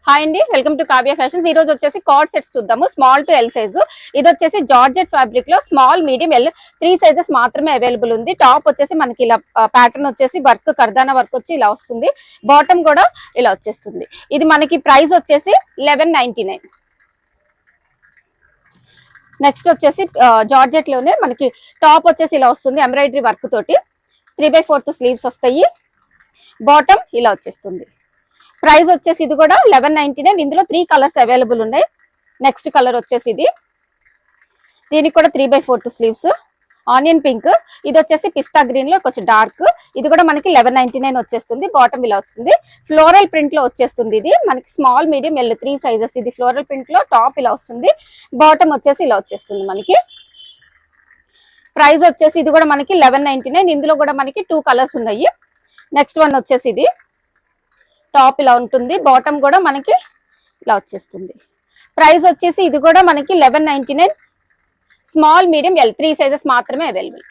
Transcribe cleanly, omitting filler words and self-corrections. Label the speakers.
Speaker 1: Hi అండి, welcome to Kavya fashions. ఈ రోజు వచ్చేసి కార్డ్ సెట్స్ చూద్దాము. Small to L size. ఇది వచ్చేసి జార్జెట్ ఫ్యాబ్రిక్ లో స్మాల్, మీడియం, ఎల్ 3 సైజెస్ మాత్రమే అవైలబుల్ ఉంది. టాప్ వచ్చేసి మనకి ఇలా ప్యాటర్న్ వచ్చేసి వర్క్, కర్దానా వర్క్ వచ్చి ఇలా వస్తుంది. బాటమ్ కూడా ఇలా వచ్చేస్తుంది. ఇది మనకి ప్రైస్ వచ్చేసి 1199. నెక్స్ట్ వచ్చేసి జార్జెట్ లోనే మనకి టాప్ వచ్చేసి ఇలా వస్తుంది. ఎంబ్రాయిడరీ వర్క్ తోటి 3/4 స్లీవ్స్ వస్తాయి. బాటమ్ ఇలా వచ్చేస్తుంది. ప్రైస్ వచ్చేసి ఇది కూడా 1199. ఇందులో 3 కలర్స్ అవైలబుల్ ఉన్నాయి. నెక్స్ట్ కలర్ వచ్చేసి ఇది, దీనికి కూడా 3/4 స్లీవ్స్, ఆనియన్ పింక్. ఇది వచ్చేసి పిస్తా గ్రీన్ లో కొంచెం డార్క్. ఇది కూడా మనకి 1199 వచ్చేస్తుంది. బాటమ్ ఇలా వస్తుంది. ఫ్లోరల్ ప్రింట్ లో వచ్చేస్తుంది. ఇది మనకి స్మాల్, మీడియం, ఎల్ 3 సైజెస్. ఇది ఫ్లోరల్ ప్రింట్ లో టాప్ ఇలా వస్తుంది. బాటమ్ వచ్చేసి ఇలా వచ్చేస్తుంది మనకి. ప్రైస్ వచ్చేసి ఇది కూడా మనకి 1199. ఇందులో కూడా మనకి 2 కలర్స్ ఉన్నాయి. నెక్స్ట్ వన్ వచ్చేసి ఇది, టాప్ ఇలా ఉంటుంది. బాటమ్ కూడా మనకి ఇలా వచ్చేస్తుంది. ప్రైస్ వచ్చేసి ఇది కూడా మనకి 1199. స్మాల్, మీడియం, ఎల్ 3 సైజెస్ మాత్రమే అవైలబుల్.